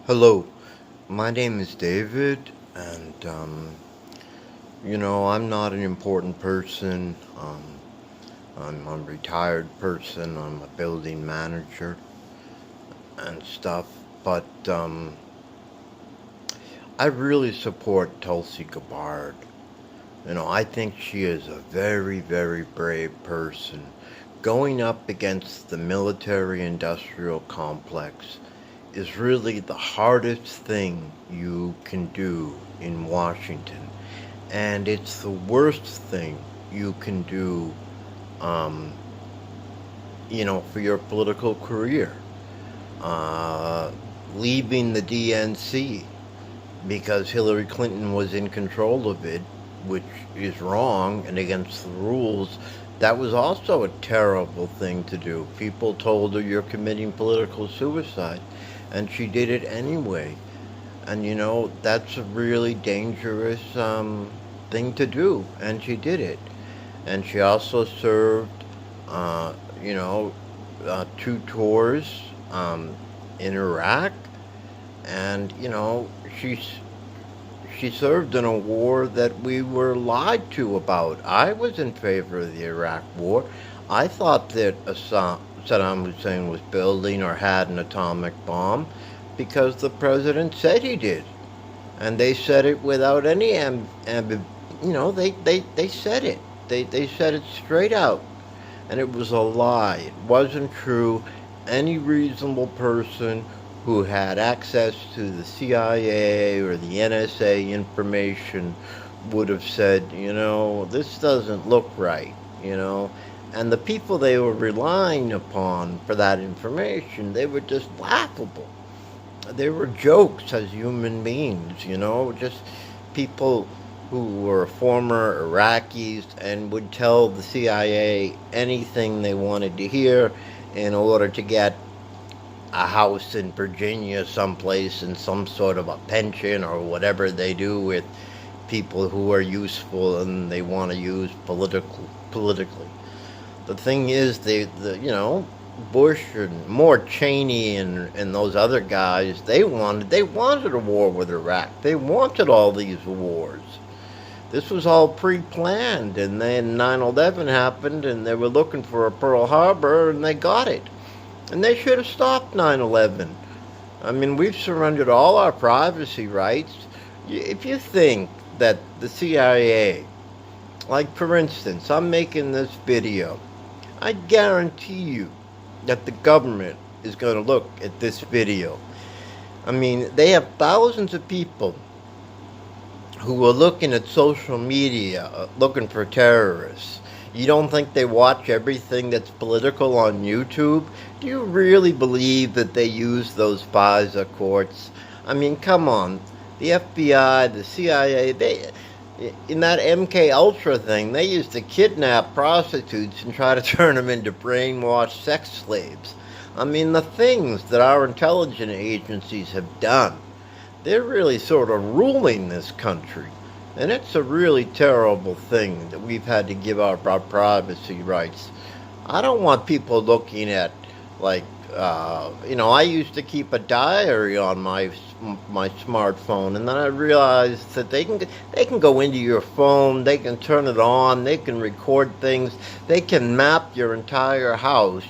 Hello, my name is David, and I'm not an important person. I'm a retired person. I'm a building manager and stuff, but I really support Tulsi Gabbard. I think she is a very, very brave person. Going up against the military industrial complex is really the hardest thing you can do in Washington. And it's the worst thing you can do, um, for your political career. Uh, Leaving the DNC because Hillary Clinton was in control of it, which is wrong and against the rules. That was also a terrible thing to do. People told her you're committing political suicide, and she did it anyway. And that's a really dangerous thing to do, and she did it. And she also served, uh, you know, two tours in Iraq, and she served in a war that we were lied to about. I was in favor of the Iraq War. I thought that Saddam Hussein was building or had an atomic bomb because the president said he did. And they said it without any they said it. They said it straight out. And it was a lie. It wasn't true. Any reasonable person who had access to the CIA or the NSA information would have said, this doesn't look right, And the people they were relying upon for that information, they were just laughable. They were jokes as human beings, just people who were former Iraqis and would tell the CIA anything they wanted to hear in order to get a house in Virginia someplace and some sort of a pension or whatever they do with people who are useful and they want to use politically. The thing is, Bush and more Cheney and those other guys, they wanted a war with Iraq. They wanted all these wars. This was all pre-planned, and then 9/11 happened, and they were looking for a Pearl Harbor, and they got it. And they should have stopped 9/11. I mean, we've surrendered all our privacy rights. If you think that the CIA, like for instance, I'm making this video, I guarantee you that the government is going to look at this video. I mean, they have thousands of people who are looking at social media, looking for terrorists. You don't think they watch everything that's political on YouTube? Do you really believe that they use those FISA courts? I mean, come on. The FBI, the CIA, in that MK Ultra thing, they used to kidnap prostitutes and try to turn them into brainwashed sex slaves. I mean, the things that our intelligence agencies have done, they're really sort of ruling this country. And it's a really terrible thing that we've had to give up our privacy rights. I don't want people looking at, like, I used to keep a diary on my smartphone, and then I realized that they can go into your phone, they can turn it on, they can record things, they can map your entire house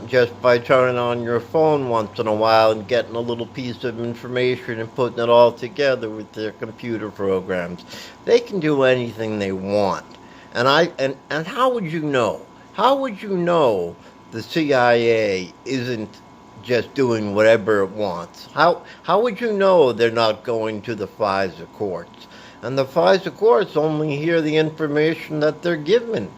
just by turning on your phone once in a while and getting a little piece of information and putting it all together with their computer programs. They can do anything they want. And how would you know? How would you know the CIA isn't just doing whatever it wants? How would you know they're not going to the FISA courts? And the FISA courts only hear the information that they're given.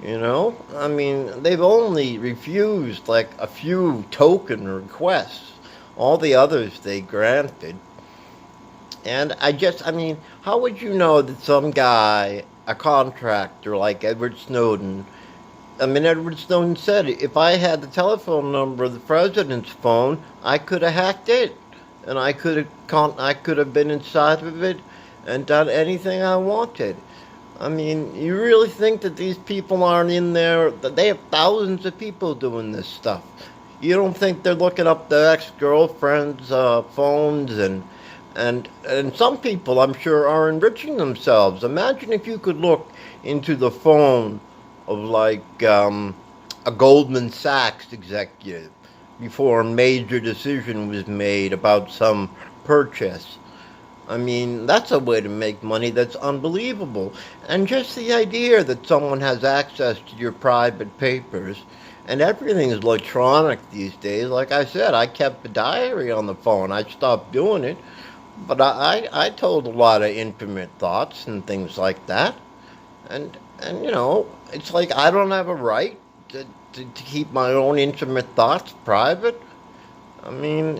I mean, they've only refused like a few token requests. All the others they granted. And I mean, how would you know that some guy, a contractor like Edward Snowden, Edward Snowden said if I had the telephone number of the president's phone, I could have hacked it. And I could have been inside of it and done anything I wanted. I mean, you really think that these people aren't in there? That they have thousands of people doing this stuff. You don't think they're looking up their ex-girlfriends' phones, and some people, I'm sure, are enriching themselves. Imagine if you could look into the phone of like a Goldman Sachs executive before a major decision was made about some purchase. I mean, that's a way to make money that's unbelievable. And just the idea that someone has access to your private papers, and everything is electronic these days. Like I said, I kept a diary on the phone. I stopped doing it, but I told a lot of intimate thoughts and things like that. And it's like I don't have a right to keep my own intimate thoughts private. I mean,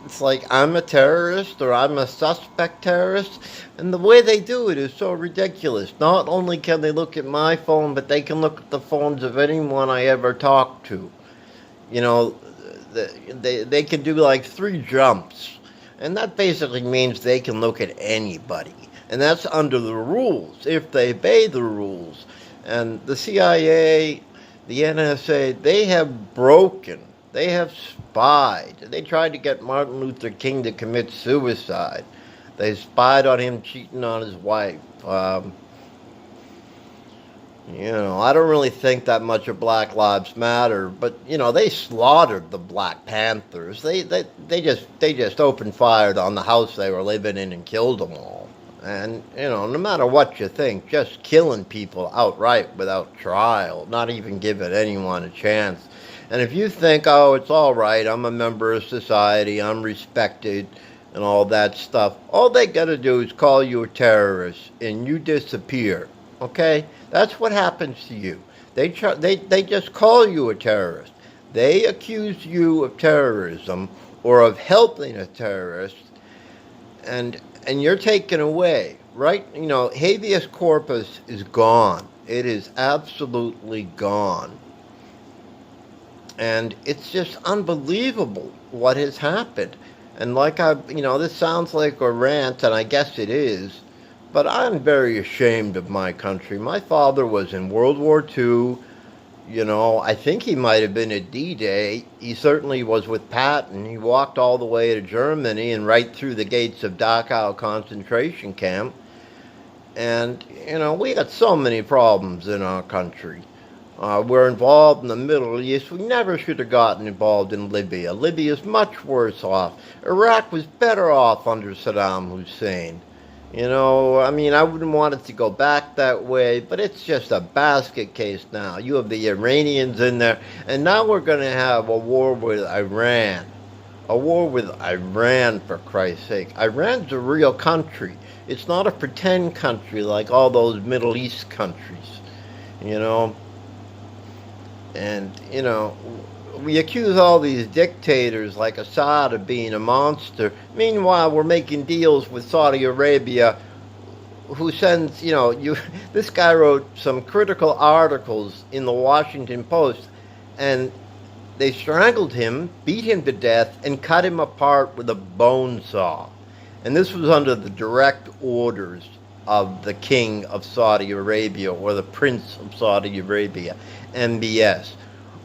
it's like I'm a terrorist or I'm a suspect terrorist, and the way they do it is so ridiculous. Not only can they look at my phone, but they can look at the phones of anyone I ever talk to. You know, they can do like 3 jumps, and that basically means they can look at anybody, and that's under the rules if they obey the rules. And the CIA, the NSA, they have broken. They have spied. They tried to get Martin Luther King to commit suicide. They spied on him cheating on his wife. I don't really think that much of Black Lives Matter, but they slaughtered the Black Panthers. They just opened fire on the house they were living in and killed them all. And no matter what you think, just killing people outright without trial, not even giving anyone a chance. And if you think, oh, it's all right, I'm a member of society, I'm respected, and all that stuff, all they got to do is call you a terrorist, and you disappear. Okay? That's what happens to you. They just call you a terrorist. They accuse you of terrorism or of helping a terrorist, and you're taken away, right? Habeas corpus is gone. It is absolutely gone. And it's just unbelievable what has happened. And like this sounds like a rant, and I guess it is, but I'm very ashamed of my country. My father was in World War II. I think he might have been at D-Day. He certainly was with Patton. He walked all the way to Germany and right through the gates of Dachau concentration camp. And, we got so many problems in our country. We're involved in the Middle East. We never should have gotten involved in Libya. Libya is much worse off. Iraq was better off under Saddam Hussein. I wouldn't want it to go back that way, but it's just a basket case now. You have the Iranians in there, and now we're going to have a war with Iran. A war with Iran, for Christ's sake. Iran's a real country. It's not a pretend country like all those Middle East countries. And, we accuse all these dictators like Assad of being a monster. Meanwhile, we're making deals with Saudi Arabia, who sends, this guy wrote some critical articles in the Washington Post, and they strangled him, beat him to death, and cut him apart with a bone saw. And this was under the direct orders of the King of Saudi Arabia, or the Prince of Saudi Arabia, MBS.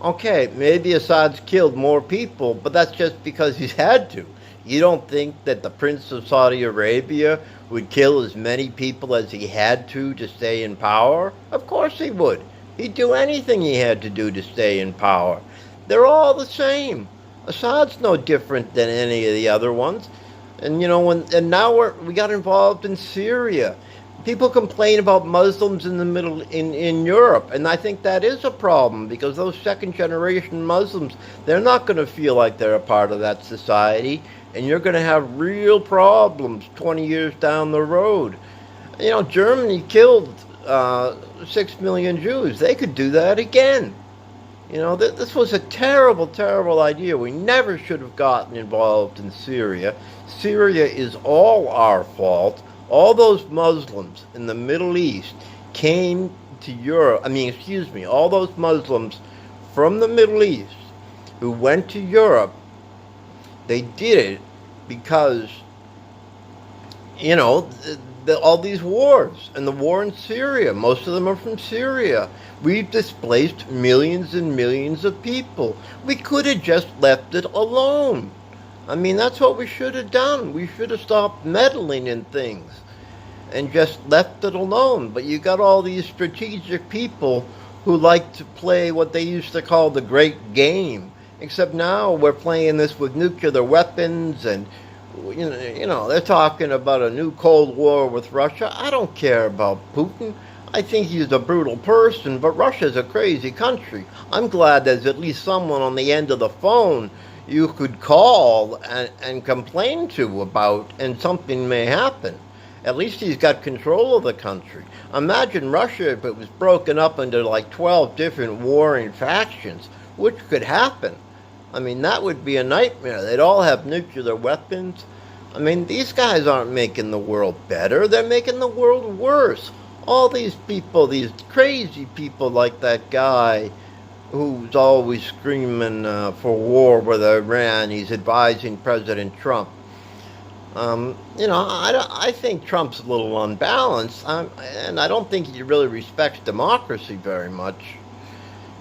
Okay, maybe Assad's killed more people, but that's just because he's had to. You don't think that the Prince of Saudi Arabia would kill as many people as he had to stay in power? Of course he would. He'd do anything he had to do to stay in power. They're all the same. Assad's no different than any of the other ones. And now we got involved in Syria. People complain about Muslims in Europe, and I think that is a problem, because those second-generation Muslims, they're not going to feel like they're a part of that society, and you're going to have real problems 20 years down the road. Germany killed 6 million Jews. They could do that again. This was a terrible, terrible idea. We never should have gotten involved in Syria. Syria is all our fault. All those Muslims in the Middle East came to Europe. All those Muslims from the Middle East who went to Europe, they did it because, all these wars, and the war in Syria. Most of them are from Syria. We've displaced millions and millions of people. We could have just left it alone. I mean, that's what we should have done. We should have stopped meddling in things and just left it alone. But you got all these strategic people who like to play what they used to call the great game. Except now we're playing this with nuclear weapons, and they're talking about a new Cold War with Russia. I don't care about Putin. I think he's a brutal person, but Russia's a crazy country. I'm glad there's at least someone on the end of the phone you could call and complain to about, and something may happen. At least he's got control of the country. Imagine Russia if it was broken up into like 12 different warring factions, which could happen. I mean, that would be a nightmare. They'd all have nuclear weapons. I mean, these guys aren't making the world better. They're making the world worse. All these people, these crazy people like that guy who's always screaming for war with Iran. He's advising President Trump. I think Trump's a little unbalanced, and I don't think he really respects democracy very much.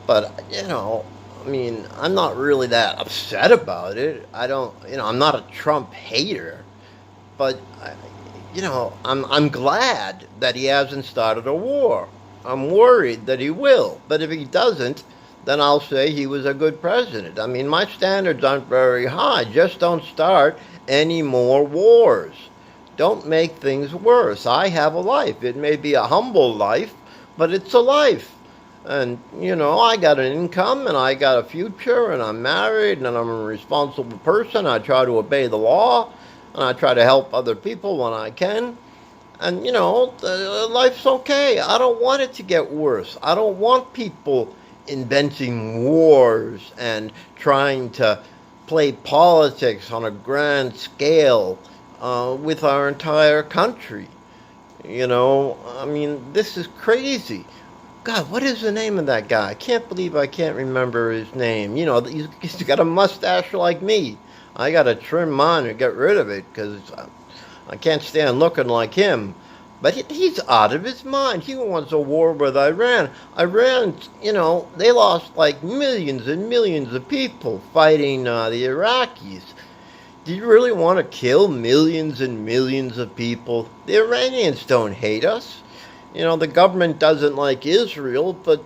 But, I mean, I'm not really that upset about it. I'm not a Trump hater, but, I'm glad that he hasn't started a war. I'm worried that he will, but if he doesn't, then I'll say he was a good president. I mean, my standards aren't very high. Just don't start any more wars. Don't make things worse. I have a life. It may be a humble life, but it's a life. And, I got an income, and I got a future, and I'm married, and I'm a responsible person. I try to obey the law, and I try to help other people when I can. And, life's okay. I don't want it to get worse. I don't want people inventing wars and trying to play politics on a grand scale with our entire country. I mean, this is crazy. God, what is the name of that guy? I can't believe I can't remember his name. He's got a mustache like me. I got to trim mine and get rid of it because I can't stand looking like him. But he's out of his mind. He wants a war with Iran. Iran, they lost like millions and millions of people fighting the Iraqis. Do you really want to kill millions and millions of people? The Iranians don't hate us. The government doesn't like Israel, but,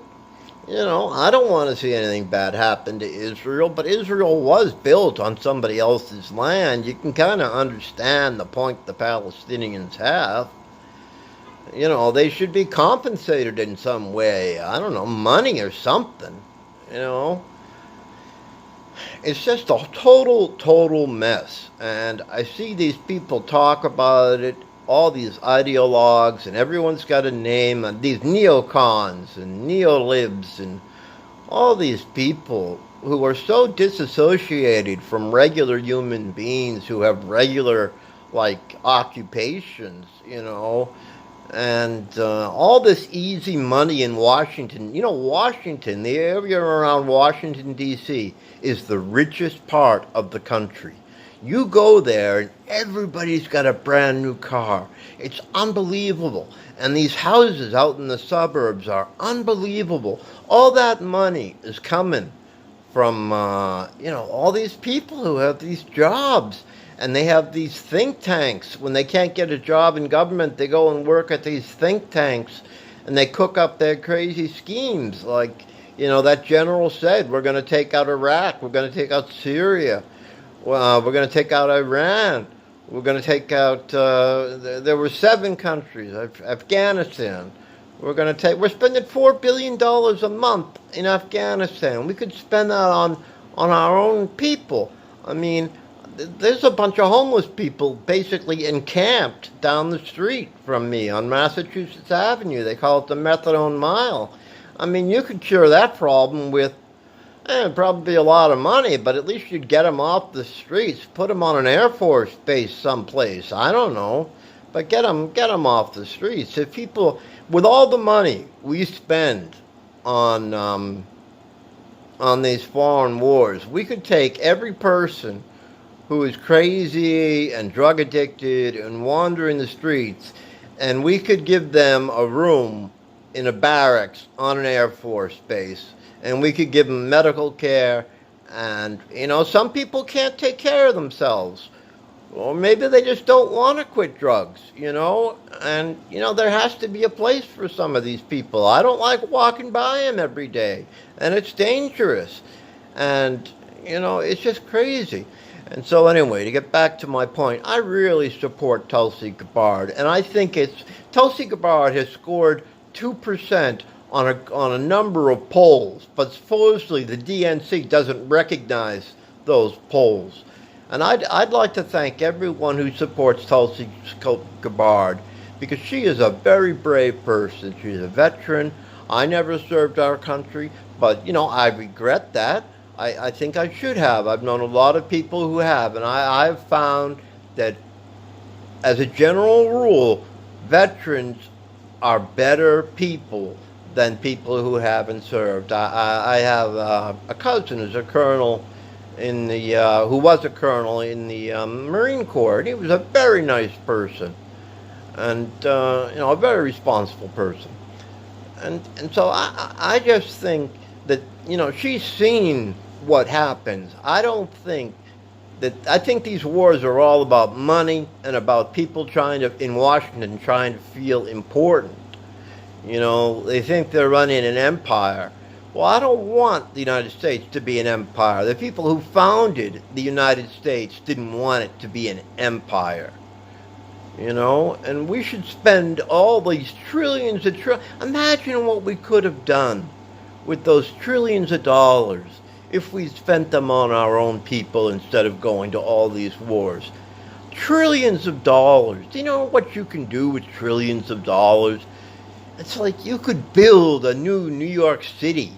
I don't want to see anything bad happen to Israel. But Israel was built on somebody else's land. You can kind of understand the point the Palestinians have. They should be compensated in some way. I don't know, money or something. It's just a total mess. And I see these people talk about it, all these ideologues, and everyone's got a name, and these neocons and neolibs and all these people who are so disassociated from regular human beings who have regular, occupations, and all this easy money in Washington. Washington, the area around Washington, D.C., is the richest part of the country. You go there and everybody's got a brand new car. It's unbelievable. And these houses out in the suburbs are unbelievable. All that money is coming from, all these people who have these jobs. And they have these think tanks. When they can't get a job in government, they go and work at these think tanks. And they cook up their crazy schemes. Like, that general said, we're going to take out Iraq. We're going to take out Syria. We're going to take out Iran. We're going to take out, there were 7 countries, Afghanistan. We're spending $4 billion a month in Afghanistan. We could spend that on our own people. I mean, there's a bunch of homeless people basically encamped down the street from me on Massachusetts Avenue. They call it the Methadone Mile. I mean, you could cure that problem with probably a lot of money, but at least you'd get them off the streets, put them on an Air Force base someplace. I don't know, but get them off the streets. If people, with all the money we spend on these foreign wars, we could take every person who is crazy and drug addicted and wandering the streets and we could give them a room in a barracks on an Air Force base, and we could give them medical care. And, some people can't take care of themselves. Or maybe they just don't want to quit drugs, and, there has to be a place for some of these people. I don't like walking by them every day, and it's dangerous. And, it's just crazy. And so anyway, to get back to my point, I really support Tulsi Gabbard, and I think Tulsi Gabbard has scored 2% on a number of polls, but supposedly the DNC doesn't recognize those polls. And I'd like to thank everyone who supports Tulsi Gabbard, because she is a very brave person. She's a veteran. I never served our country, but, I regret that. I think I should have. I've known a lot of people who have, and I've found that, as a general rule, veterans are better people than people who haven't served. I have a cousin who's a colonel who was a colonel in the Marine Corps, and he was a very nice person, and a very responsible person. And so I just think that she's seen what happens. I think these wars are all about money and about people in Washington trying to feel important. They think they're running an empire. Well, I don't want the United States to be an empire. The people who founded the United States didn't want it to be an empire. And we should spend all these trillions of imagine what we could have done with those trillions of dollars if we spent them on our own people instead of going to all these wars. Trillions of dollars. Do you know what you can do with trillions of dollars? It's like you could build a new New York City.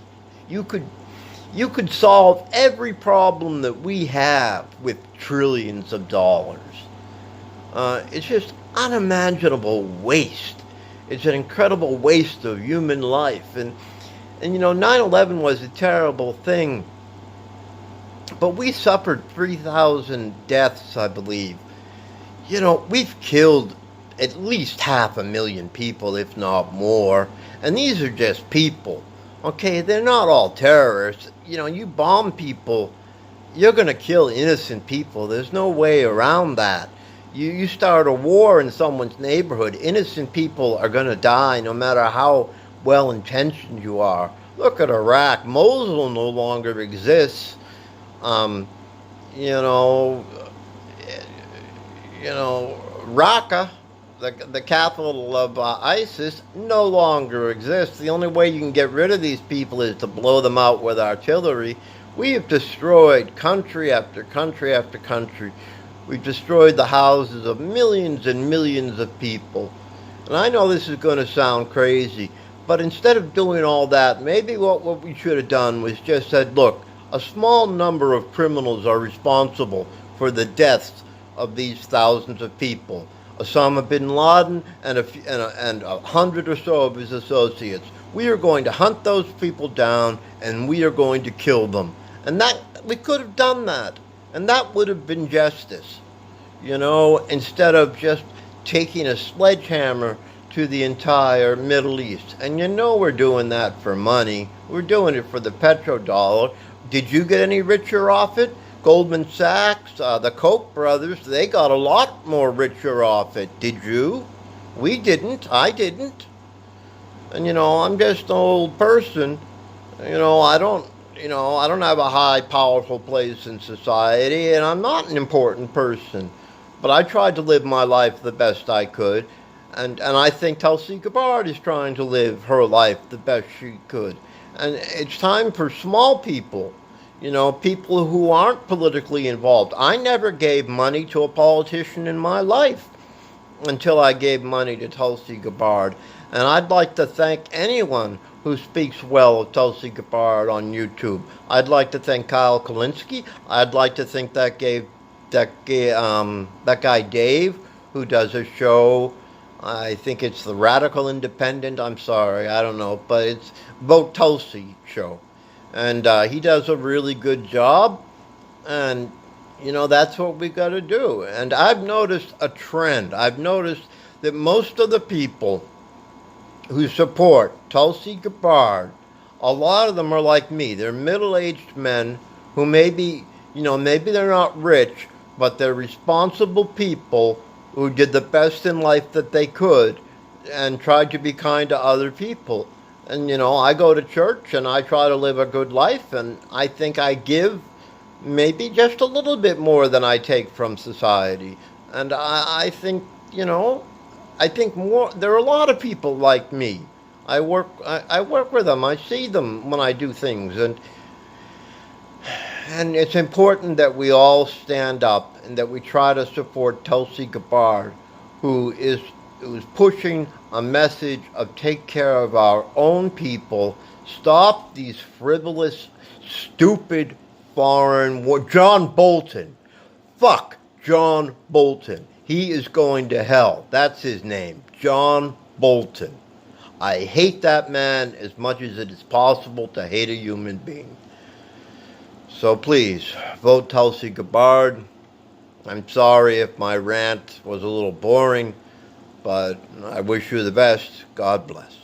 You could solve every problem that we have with trillions of dollars. It's just unimaginable waste. It's an incredible waste of human life. And 9/11 was a terrible thing. But we suffered 3,000 deaths, I believe. We've killed at least 500,000 people, if not more. And these are just people. Okay, they're not all terrorists. You bomb people, you're going to kill innocent people. There's no way around that. You start a war in someone's neighborhood, innocent people are going to die no matter how well-intentioned you are. Look at Iraq. Mosul no longer exists. Raqqa, the capital of ISIS, no longer exists. The only way you can get rid of these people is to blow them out with artillery. We have destroyed country after country after country. We've destroyed the houses of millions and millions of people. And I know this is going to sound crazy, but instead of doing all that, maybe what we should have done was just said, look, a small number of criminals are responsible for the deaths of these thousands of people. Osama bin Laden and a hundred or so of his associates. We are going to hunt those people down, and we are going to kill them. And that we could have done that, and that would have been justice. Instead of just taking a sledgehammer to the entire Middle East. And we're doing that for money. We're doing it for the petrodollar. Did you get any richer off it? Goldman Sachs, the Koch brothers, they got a lot more richer off it. Did you? We didn't. I didn't. And I'm just an old person. I don't have a high, powerful place in society, and I'm not an important person. But I tried to live my life the best I could, and I think Tulsi Gabbard is trying to live her life the best she could. And it's time for small people, people who aren't politically involved. I never gave money to a politician in my life until I gave money to Tulsi Gabbard. And I'd like to thank anyone who speaks well of Tulsi Gabbard on YouTube. I'd like to thank Kyle Kulinski. I'd like to thank that guy Dave, who does a show. I think it's the Radical Independent. I'm sorry, I don't know, but it's Vote Tulsi show. And he does a really good job, and that's what we got to do. And I've noticed a trend. I've noticed that most of the people who support Tulsi Gabbard, a lot of them are like me. They're middle-aged men who maybe they're not rich, but they're responsible people who did the best in life that they could and tried to be kind to other people. And, I go to church and I try to live a good life, and I think I give maybe just a little bit more than I take from society. And I think, I think more, there are a lot of people like me. I work with them. I see them when I do things. And it's important that we all stand up and that we try to support Tulsi Gabbard, who's pushing a message of take care of our own people, stop these frivolous, stupid foreign war. John Bolton. Fuck John Bolton. He is going to hell. That's his name. John Bolton. I hate that man as much as it is possible to hate a human being. So please, vote Tulsi Gabbard. I'm sorry if my rant was a little boring, but I wish you the best. God bless.